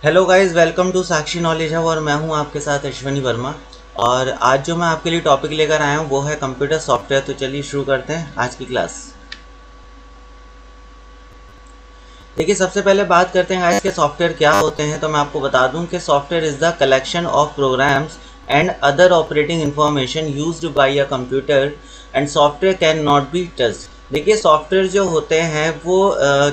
Hello guys, welcome to Sakshi knowledge hub और मैं हूं आपके साथ अश्विनी वर्मा। और आज जो मैं आपके लिए टॉपिक लेकर आया हूं वो है कंप्यूटर सॉफ्टवेयर। तो चलिए शुरू करते हैं आज की क्लास। देखिए, सबसे पहले बात करते हैं गाइस के सॉफ्टवेयर क्या होते हैं। तो मैं आपको बता दूं कि software is the collection of programs and other operating information used by a computer and software can not be touched. देखिए, सॉफ्टवेयर जो होते हैं वो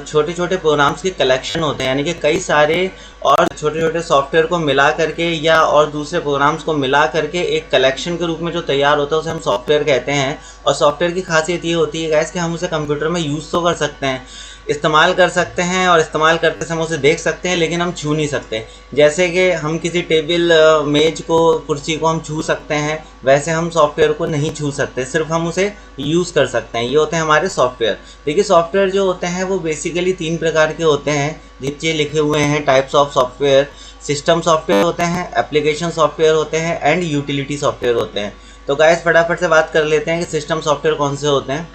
छोटे छोटे प्रोग्राम्स के कलेक्शन होते हैं, यानी कि कई सारे और छोटे छोटे सॉफ्टवेयर को मिला करके या और दूसरे प्रोग्राम्स को मिला करके एक कलेक्शन के रूप में जो तैयार होता है उसे हम सॉफ्टवेयर कहते हैं। और सॉफ्टवेयर की खासियत ये होती है गाइस कि हम उसे कंप्यूटर में यूज़ तो कर सकते हैं, इस्तेमाल कर सकते हैं और इस्तेमाल करते समय उसे देख सकते हैं, लेकिन हम छू नहीं सकते। जैसे कि हम किसी टेबल, मेज को, कुर्सी को हम छू सकते हैं, वैसे हम सॉफ्टवेयर को नहीं छू सकते, सिर्फ हम उसे यूज़ कर सकते हैं। ये होते हैं हमारे सॉफ्टवेयर। देखिए, सॉफ्टवेयर जो होते हैं वो बेसिकली 3 प्रकार के होते हैं, नीचे लिखे हुए हैं types of software. System software होते हैं, एप्लीकेशन सॉफ्टवेयर होते हैं एंड यूटिलिटी सॉफ्टवेयर होते हैं। तो गाइस फटाफट से बात कर लेते हैं कि सिस्टम सॉफ्टवेयर कौन से होते हैं।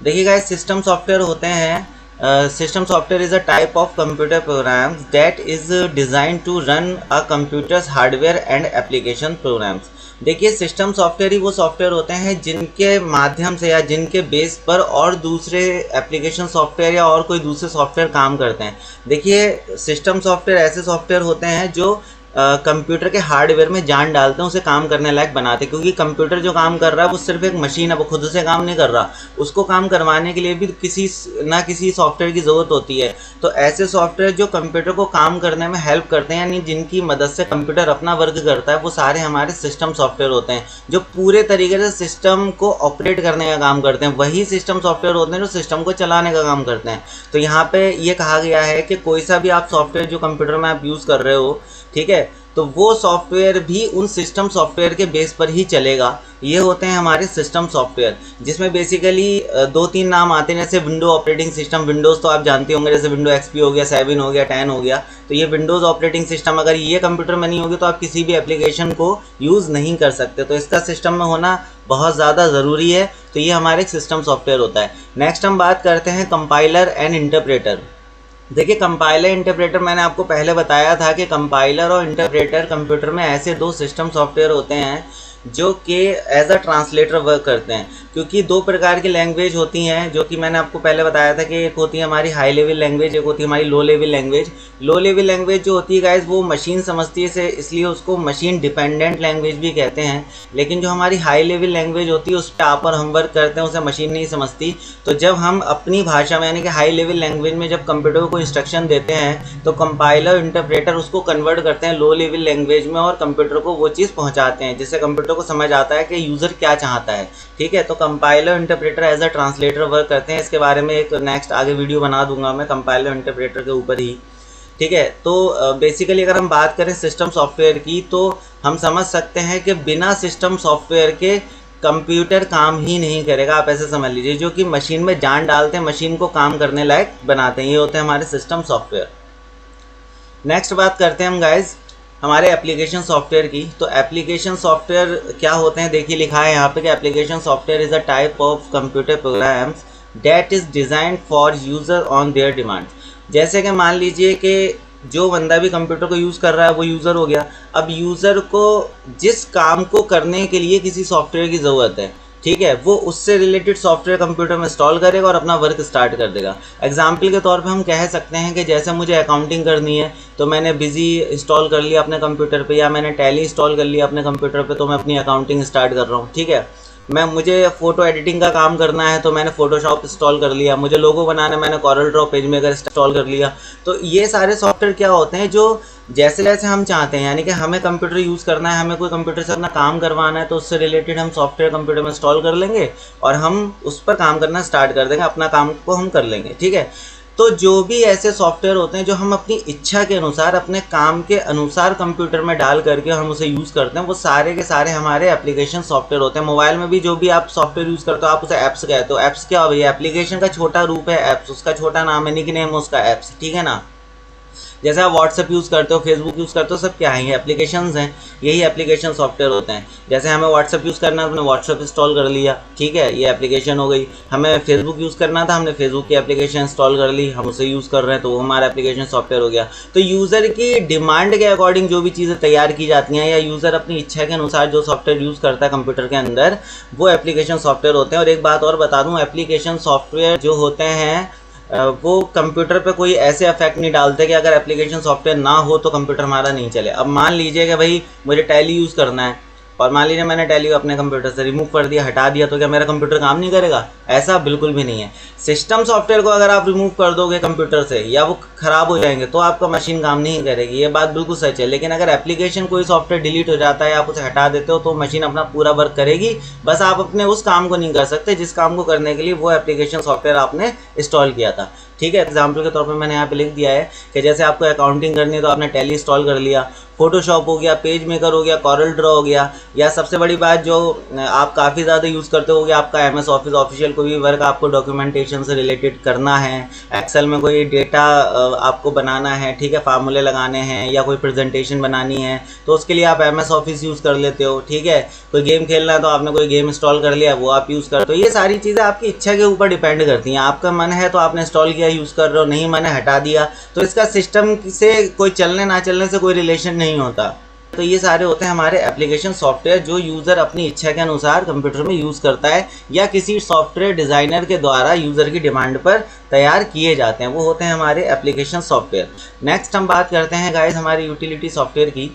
देखिए गाइस, सिस्टम सॉफ्टवेयर होते हैं, system software is a type of computer programs that is design to run a computer's hardware and application programs. देखिए, सिस्टम सॉफ्टवेयर ही वो सॉफ्टवेयर होते हैं जिनके माध्यम से या जिनके बेस पर और दूसरे एप्लीकेशन सॉफ्टवेयर या और कोई दूसरे सॉफ्टवेयर काम करते हैं। देखिए, सिस्टम सॉफ्टवेयर ऐसे सॉफ्टवेयर होते हैं जो कंप्यूटर के हार्डवेयर में जान डालते हैं, उसे काम करने लायक बनाते हैं। क्योंकि कंप्यूटर जो काम कर रहा है वो सिर्फ एक मशीन है, वो खुद से काम नहीं कर रहा, उसको काम करवाने के लिए भी किसी सॉफ्टवेयर की ज़रूरत होती है। तो ऐसे सॉफ्टवेयर जो कंप्यूटर को काम करने में हेल्प करते हैं, यानी जिनकी मदद से कंप्यूटर अपना वर्क करता है, वो सारे हमारे सिस्टम सॉफ्टवेयर होते हैं। जो पूरे तरीके से सिस्टम को ऑपरेट करने का काम करते हैं, वही सिस्टम सॉफ्टवेयर होते हैं जो सिस्टम को चलाने का काम करते हैं। तो यहाँ पे ये कहा गया है कि कोई सा भी आप सॉफ्टवेयर जो कंप्यूटर में आप यूज़ कर रहे हो, ठीक है, तो वो सॉफ्टवेयर भी उन सिस्टम सॉफ्टवेयर के बेस पर ही चलेगा। ये होते हैं हमारे सिस्टम सॉफ्टवेयर, जिसमें बेसिकली 2-3 नाम आते हैं। जैसे विंडो ऑपरेटिंग सिस्टम, विंडोज़ तो आप जानते होंगे, जैसे विंडो एक्सपी हो गया, 7 हो गया, 10 हो गया। तो ये विंडोज़ ऑपरेटिंग सिस्टम, अगर ये कंप्यूटर में नहीं होगी तो आप किसी भी एप्लीकेशन को यूज़ नहीं कर सकते। तो इसका सिस्टम में होना बहुत ज़्यादा ज़रूरी है। तो ये हमारे एक सिस्टम सॉफ्टवेयर होता है। नेक्स्ट हम बात करते हैं कंपाइलर एंड इंटरप्रेटर। देखिए, कंपाइलर इंटरप्रेटर मैंने आपको पहले बताया था कि कंपाइलर और इंटरप्रेटर कंप्यूटर में ऐसे 2 सिस्टम सॉफ्टवेयर होते हैं जो कि एज अ ट्रांसलेटर वर्क करते हैं। क्योंकि 2 प्रकार की लैंग्वेज होती हैं, जो कि मैंने आपको पहले बताया था कि एक होती है हमारी हाई लेवल लैंग्वेज, एक होती है हमारी low level language. Low level language जो होती है गाइस वो मशीन समझती है, इसलिए उसको मशीन डिपेंडेंट लैंग्वेज भी कहते हैं। लेकिन जो हमारी हाई लेवल लैंग्वेज होती है उस पर आप और हम वर्क करते हैं, उसे मशीन नहीं समझती। तो जब हम अपनी भाषा में यानी कि हाई लेवल लैंग्वेज में जब कंप्यूटर को इंस्ट्रक्शन देते हैं तो कंपाइलर इंटरप्रेटर उसको कन्वर्ट करते हैं लो लेवल लैंग्वेज में और कंप्यूटर को वो चीज़ पहुंचाते हैं, जिससे कंप्यूटर को समझ आता है कि यूज़र क्या चाहता है। ठीक है, तो compiler interpreter as a translator work करते हैं। इसके बारे में एक नेक्स्ट आगे वीडियो बना दूंगा मैं कंपाइलर इंटरप्रेटर के ऊपर ही। ठीक है, तो बेसिकली अगर हम बात करें सिस्टम सॉफ्टवेयर की तो हम समझ सकते हैं कि बिना सिस्टम सॉफ्टवेयर के कंप्यूटर काम ही नहीं करेगा। आप ऐसे समझ लीजिए, जो कि मशीन में जान डालते हैं, मशीन को काम करने लायक बनाते हैं, ये होते हैं हमारे सिस्टम सॉफ्टवेयर। नेक्स्ट बात करते हैं हम गाइज हमारे एप्लीकेशन सॉफ्टवेयर की। तो एप्लीकेशन सॉफ्टवेयर क्या होते हैं, देखिए लिखा है यहाँ पे कि application software is a type of computer programs that is designed for user on their demand. जैसे कि मान लीजिए कि जो बंदा भी कंप्यूटर को यूज़ कर रहा है वो यूज़र हो गया। अब यूज़र को जिस काम को करने के लिए किसी सॉफ्टवेयर की ज़रूरत है, ठीक है, वो उससे रिलेटेड सॉफ्टवेयर कंप्यूटर में इंस्टॉल करेगा और अपना वर्क स्टार्ट कर देगा। एग्जाम्पल के तौर पे हम कह सकते हैं कि जैसे मुझे अकाउंटिंग करनी है तो मैंने बिजी इंस्टॉल कर लिया अपने कंप्यूटर पे, या मैंने टैली इंस्टॉल कर लिया अपने कंप्यूटर पे, तो मैं अपनी अकाउंटिंग स्टार्ट कर रहा हूँ। ठीक है, मुझे फ़ोटो एडिटिंग का काम करना है तो मैंने फ़ोटोशॉप इंस्टॉल कर लिया, मुझे लोगो बनाना है मैंने CorelDRAW, PageMaker install कर लिया। तो ये सारे सॉफ्टवेयर क्या होते हैं जो जैसे जैसे हम चाहते हैं, यानी कि हमें कंप्यूटर यूज़ करना है, हमें कोई कंप्यूटर से अपना काम करवाना है, तो उससे रिलेटेड हम सॉफ्टवेयर कंप्यूटर में इंस्टॉल कर लेंगे और हम उस पर काम करना स्टार्ट कर देंगे, अपना काम को हम कर लेंगे। ठीक है, तो जो भी ऐसे सॉफ्टवेयर होते हैं जो हम अपनी इच्छा के अनुसार, अपने काम के अनुसार कंप्यूटर में डाल करके हम उसे यूज़ करते हैं, वो सारे के सारे हमारे एप्लीकेशन सॉफ्टवेयर होते हैं। मोबाइल में भी जो भी आप सॉफ्टवेयर यूज़ करते हो आप उसे ऐप्स कहते हो। ऐप्स क्या हो भैया, एप्लीकेशन का छोटा रूप है ऐप्स, उसका छोटा नाम है, निक नेम उसका ऐप्स। ठीक है ना। जैसे आप व्हाट्सएप यूज़ करते हो, फेसबुक यूज़ करते हो, सब क्या है, ये एप्लीकेशंस हैं, यही एप्लीकेशन सॉफ्टवेयर होते हैं। जैसे हमें व्हाट्सएप यूज़ करना है, हमने व्हाट्सएप इंस्टॉल कर लिया, ठीक है, ये एप्लीकेशन हो गई। हमें फेसबुक यूज़ करना था, हमने फेसबुक की एप्लीकेशन इंस्टॉल कर ली, हम उसे यूज़ कर रहे हैं, तो वो हमारा एप्लीकेशन सॉफ्टवेयर हो गया। तो यूज़र की डिमांड के अकॉर्डिंग जो भी चीज़ें तैयार की जाती हैं, या यूज़र अपनी इच्छा के अनुसार जो सॉफ्टवेयर यूज़ करता है कंप्यूटर के अंदर, वो एप्लीकेशन सॉफ्टवेयर होते हैं। और एक बात और बता दूँ, एप्लीकेशन सॉफ्टवेयर जो होते हैं वो कंप्यूटर पे कोई ऐसे इफेक्ट नहीं डालते कि अगर एप्लीकेशन सॉफ्टवेयर ना हो तो कंप्यूटर हमारा नहीं चले। अब मान लीजिए कि भाई मुझे टैली यूज़ करना है, और मान लीजिए मैंने टैली अपने कंप्यूटर से रिमूव कर दिया, हटा दिया, तो क्या मेरा कंप्यूटर काम नहीं करेगा? ऐसा बिल्कुल भी नहीं है। सिस्टम सॉफ्टवेयर को अगर आप रिमूव कर दोगे कंप्यूटर से, या वो ख़राब हो जाएंगे, तो आपका मशीन काम नहीं करेगी, ये बात बिल्कुल सच है। लेकिन अगर एप्लीकेशन कोई सॉफ्टवेयर डिलीट हो जाता है, आप उसे हटा देते हो, तो मशीन अपना पूरा वर्क करेगी। बस आप अपने उस काम को नहीं कर सकते जिस काम को करने के लिए वो एप्लीकेशन सॉफ्टवेयर आपने इंस्टॉल किया था, ठीक है। एग्जाम्पल के तौर पे मैंने यहाँ पे लिख दिया है कि जैसे आपको अकाउंटिंग करनी है तो आपने टैली इंस्टॉल कर लिया, फोटोशॉप हो गया, पेज मेकर हो गया, कॉरल ड्रॉ हो गया, या सबसे बड़ी बात जो आप काफ़ी ज़्यादा यूज़ करते हो गया, आपका MS ऑफिस ऑफिशियल कोई भी वर्क आपको डॉक्यूमेंटेशन से रिलेटेड करना है, एक्सेल में कोई डेटा आपको बनाना है, ठीक है, फार्मूले लगाने हैं, या कोई प्रेजेंटेशन बनानी है, तो उसके लिए आप MS ऑफिस यूज़ कर लेते हो, ठीक है। कोई गेम खेलना है तो आपने कोई गेम इंस्टॉल कर लिया, वो आप यूज़ करते हो। ये सारी चीज़ें आपकी इच्छा के ऊपर डिपेंड करती हैं। आपका मन है तो आपने इंस्टॉल किया, यूज़ कर रहे हो, नहीं मन है हटा दिया, तो इसका सिस्टम से कोई चलने ना चलने से कोई रिलेशन नहीं होता। तो ये सारे होते हैं हमारे एप्लीकेशन सॉफ्टवेयर जो यूज़र अपनी इच्छा के अनुसार कंप्यूटर में यूज़ करता है, या किसी सॉफ्टवेयर डिज़ाइनर के द्वारा यूज़र की डिमांड पर तैयार किए जाते हैं, वो होते हैं हमारे एप्लीकेशन सॉफ्टवेयर। नेक्स्ट हम बात करते हैं गाइस हमारे यूटिलिटी सॉफ्टवेयर की।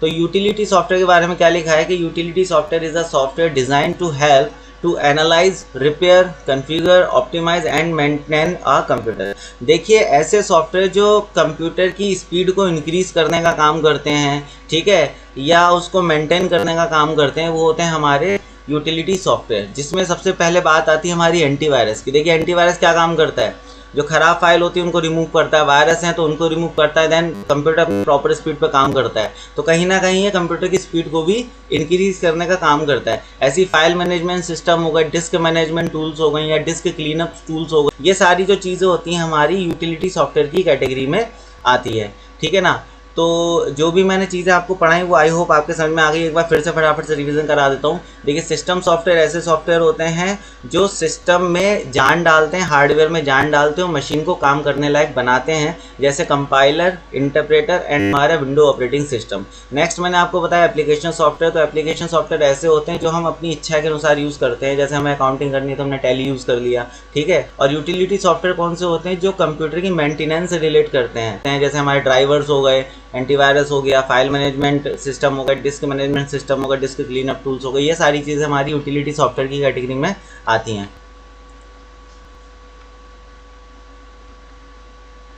तो यूटिलिटी सॉफ्टवेयर के बारे में क्या लिखा है कि utility software is a software design to help to analyse, repair, configure, optimise and maintain a computer. देखिए, ऐसे सॉफ्टवेयर जो कंप्यूटर की स्पीड को इंक्रीज़ करने का काम करते हैं, ठीक है, या उसको मेंटेन करने का काम करते हैं, वो होते हैं हमारे यूटिलिटी सॉफ्टवेयर। जिसमें सबसे पहले बात आती है हमारी एंटीवायरस की। देखिए, एंटीवायरस क्या काम करता है? जो ख़राब फाइल होती है उनको रिमूव करता है, वायरस हैं तो उनको रिमूव करता है, देन कंप्यूटर प्रॉपर स्पीड पर काम करता है। तो कहीं ना कहीं ये कंप्यूटर की स्पीड को भी इंक्रीज करने का काम करता है। ऐसी फाइल मैनेजमेंट सिस्टम हो गए, डिस्क मैनेजमेंट टूल्स हो गए, या डिस्क क्लीनअप टूल्स हो गए, ये सारी जो चीज़ें होती हैं हमारी यूटिलिटी सॉफ्टवेयर की कैटेगरी में आती है, ठीक है ना। तो जो भी मैंने चीज़ें आपको पढ़ाई वो आई होप आपके समझ में आ गई। एक बार फिर से फटाफट से रिवीजन करा देता हूँ। देखिए, सिस्टम सॉफ्टवेयर ऐसे सॉफ्टवेयर होते हैं जो सिस्टम में जान डालते हैं, हार्डवेयर में जान डालते हैं और मशीन को काम करने लायक बनाते हैं, जैसे कंपाइलर, इंटरप्रेटर एंड हमारा विंडो ऑपरेटिंग सिस्टम। नेक्स्ट मैंने आपको बताया एप्लीकेशन सॉफ्टवेयर। तो एप्लीकेशन सॉफ्टवेयर ऐसे होते हैं जो हम अपनी इच्छा के अनुसार यूज़ करते हैं। जैसे हमें अकाउंटिंग करनी है तो हमने टैली यूज़ कर लिया, ठीक है। और यूटिलिटी सॉफ्टवेयर कौन से होते हैं? जो कंप्यूटर की मेंटेनेंस से रिलेट करते हैं, जैसे हमारे ड्राइवर्स हो गए, एंटीवायरस हो गया, फाइल मैनेजमेंट सिस्टम हो गया, डिस्क मैनेजमेंट सिस्टम हो गया, डिस्क क्लीनअप टूल्स हो गए, ये सारी चीज़ें हमारी यूटिलिटी सॉफ्टवेयर की कैटेगरी में आती हैं।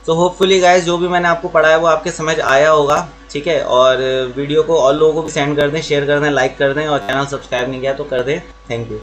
तो होपफुली गाइस जो भी मैंने आपको पढ़ाया वो आपके समझ आया होगा, ठीक है। और वीडियो को और लोगों को भी सेंड कर दें, शेयर कर दें, लाइक कर दें, और चैनल सब्सक्राइब नहीं किया तो कर दें। Thank you.